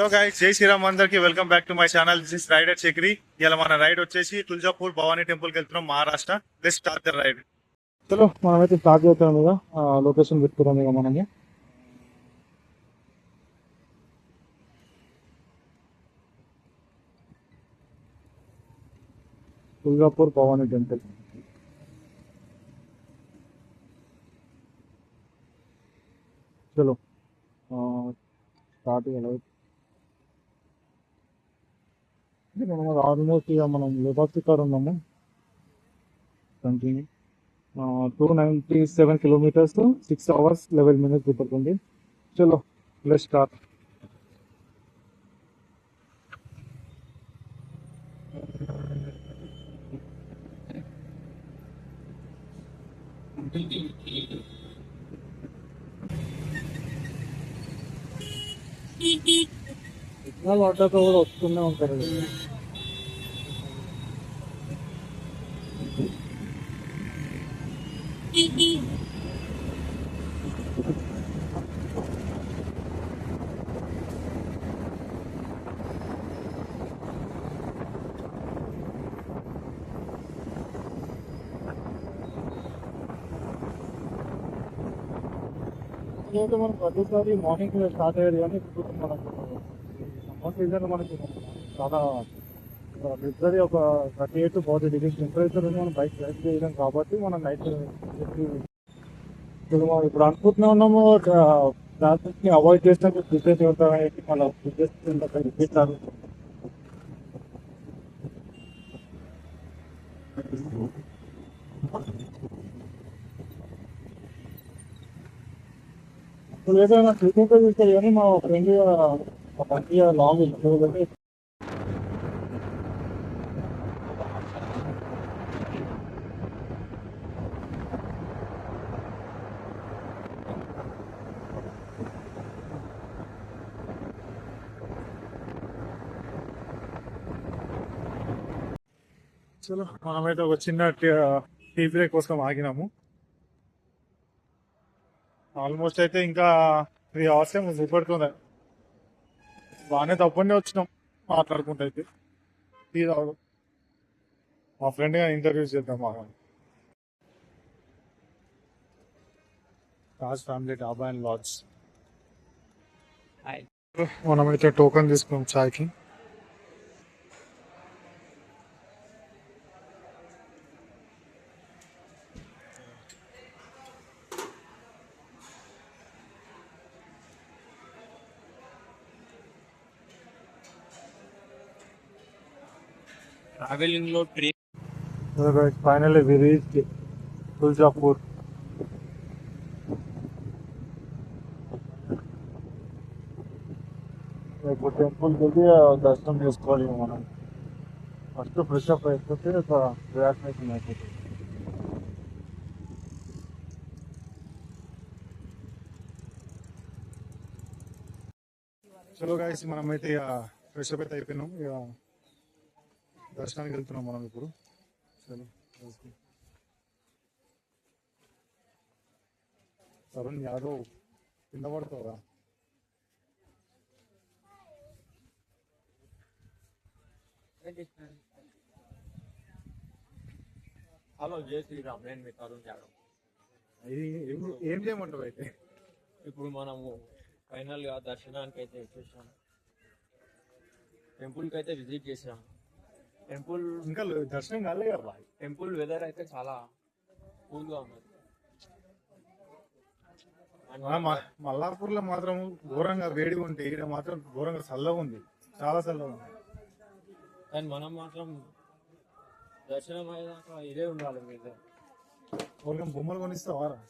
Hello guys, Jai Shriram అందరికి welcome back to my channel. This is rider Chakri. ఇలా మన ride వచ్చేసి తుల్జాపూర్ భవానీ టెంపుల్ కి వెళ్తున్నాం, Maharashtra. Let's start the ride. చలో మనమైతే స్టార్ట్ చేస్తాం ఇక లొకేషన్ పెట్టుకున్నాం ఇక మనకి. తుల్జాపూర్ భవానీ టెంపుల్. చలో స్టార్ట్ మనం ఆల్మోస్ట్ ఇక మనం లేపాక్షి కాడ ఉన్నాము. కంటిన్యూ 297 కిలోమీటర్స్, 6 hours 11 minutes చూపడుతుంది. చలో లెట్స్ స్టార్ట్. సిగ్నల్ వాటర్తో కూడా వస్తూనే ఉంటారు. మనం ప్రతిసారి మార్నింగ్ స్టార్ట్ అయ్యేది, కానీ ఇప్పుడు మనకు సమ్మర్ సీజన్ మనకి చాలా లిటరీ ఒక 38 to 40 degrees టెంపరేచర్ ఉంది. మనం బైక్ రైడ్ చేయడం కాబట్టి మనం నైట్ ఇప్పుడు అనుకుంటున్నా ఉన్నాము ట్రాఫిక్ ని అవాయిడ్ చేసినప్పుడు ప్రిపేర్ అవుతామని మన రిపీటారు. ఇప్పుడు ఏదైనా క్రికెట్ చూస్తారు కానీ మా ఫ్రెండ్ మంచిగా లాంగ్ ఇస్తుంది. చలో మనమైతే ఒక చిన్న టీ బ్రేక్ కోసం ఆగినాము. ఆల్మోస్ట్ అయితే ఇంకా 3 hours ఏమో చూపెడుతుంది. బాగానే తప్పనే వచ్చినాం మాట్లాడుకుంటూ. అయితే టీ తాగు, మా ఫ్రెండ్ గా ఇంటర్వ్యూస్ చేద్దాం. Taj family dhaba and lodge. మనమైతే టోకెన్ తీసుకున్నాం చాయ్కి. ట్రావెలింగ్ లో train finally we reached Tuljapur. ఇప్పుడు టెంపుల్కి వెళ్ళి దర్శనం చేసుకోవాలి. మనం ఫస్ట్ ఫ్రెష్ అప్ అయిపోతే ఒక రిలాక్సేషన్ అయిపోతుంది. చలో గైస్, మనమైతే ఇక ఫ్రెష్ అప్ అయితే అయిపోయినాం. ఇక దర్శనానికి వెళ్తున్నాం మనం ఇప్పుడు. చలో తరుణ్ యాదవ్ కింద పడతావురా. హలో, జై శ్రీరామ్. నేను మీ తరుణ్ యాదవ్. ఏం చేయమంటావు అయితే? ఇప్పుడు మనము ఫైనల్ గా దర్శనానికి అయితే వచ్చేసాం. టెంపుల్ కి అయితే విజిట్ చేసాం. టెంపుల్ ఇంకా దర్శనం కాలే కదా. టెంపుల్ వెదర్ అయితే చాలా కూల్ గా ఉన్నది. మల్లాపూర్ లో మాత్రం ఘోరంగా వేడిగా ఉంటే, ఇక్కడ మాత్రం ఘోరంగా చల్లగా ఉంది, చాలా చల్లగా ఉంది. కానీ మనం మాత్రం దర్శనం అయ్యేదాకా ఇదే ఉండాలి. మీద బొమ్మలు కొనిస్తావారా?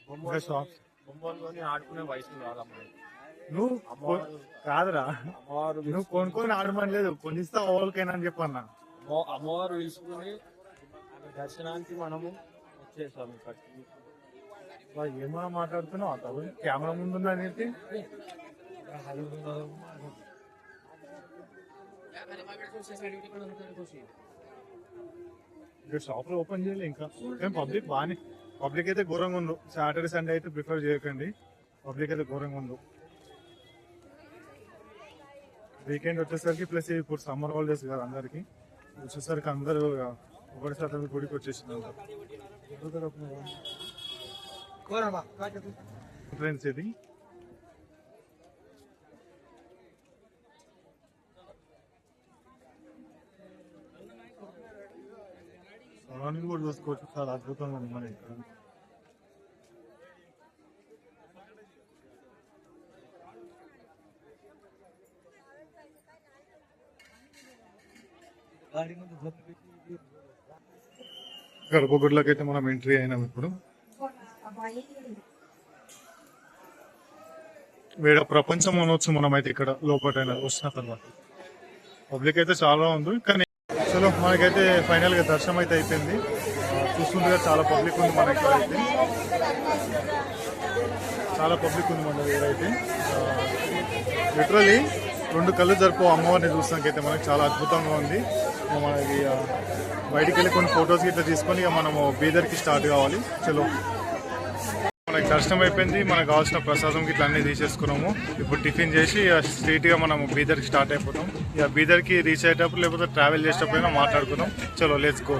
బొమ్మలు ఆడుకునే వయసు రాదమ్మా. నువ్వు కాదురా, అమ్మవారు నువ్వు కొనుక్కొని ఆడమని లేదు, కొనిస్తా ఓల్కైనా అని చెప్పన్నా. అమ్మవారు పిలుచుకుని దర్శనానికి మనము వచ్చేసాం. ఇక్కడికి ఏమన్నా మాట్లాడుతున్నావు? అతను కెమెరా ముందు అనేది ఇక్కడ షాప్ ఓపెన్ చేయలే ఇంకా. కానీ పబ్లిక్ బాగానే, పబ్లిక్ అయితే ఘోరంగా ఉండు. సాటర్డే సండే అయితే ప్రిఫర్ చేయకండి, పబ్లిక్ అయితే ఘోరంగా ఉండు. వీకెండ్ వచ్చేసరికి ప్లస్ ఇప్పుడు సమ్మర్ హాలిడేస్ కదా అందరికి, వచ్చేసరికి అందరూ ఒకటి గుడికి వచ్చేసింది ఫ్రెండ్స్. ఇది సరౌండింగ్ కూడా చూసుకోవచ్చు, చాలా అద్భుతంగా ఉంది మన ఇక్కడ. గర్భగుడిలోకి అయితే మనం ఎంట్రీ అయినాం ఇప్పుడు. వేడ ప్రపంచం అనవచ్చు మనం అయితే ఇక్కడ లోపల వచ్చిన తర్వాత. పబ్లిక్ అయితే చాలా ఉంది, కానీ చలో మనకైతే ఫైనల్ గా దర్శనం అయితే అయిపోయింది. చూస్తుండగా చాలా పబ్లిక్ ఉంది మన ఇక్కడ అయితే, చాలా పబ్లిక్ ఉంది మన దగ్గర అయితే. లిటరలీ 2 కళ్ళు జరుపు అమ్మవారిని చూస్తానికైతే మనకి చాలా అద్భుతంగా ఉంది. మనకి బయటికి వెళ్ళి కొన్ని ఫొటోస్ ఇట్లా తీసుకొని ఇక మనము బీదర్కి స్టార్ట్ కావాలి. చలో మనకి దర్శనం అయిపోయింది, మనకు కావాల్సిన ప్రసాదం ఇట్లా అన్ని తీసేసుకున్నాము. ఇప్పుడు టిఫిన్ చేసి స్ట్రీట్ గా మనం బీదర్కి స్టార్ట్ అయిపోతాం. ఇక బీదర్కి రీచ్ అయ్యేటప్పుడు లేకపోతే ట్రావెల్ చేసేటప్పుడు మాట్లాడుకుందాం. చలో లెట్స్ గో.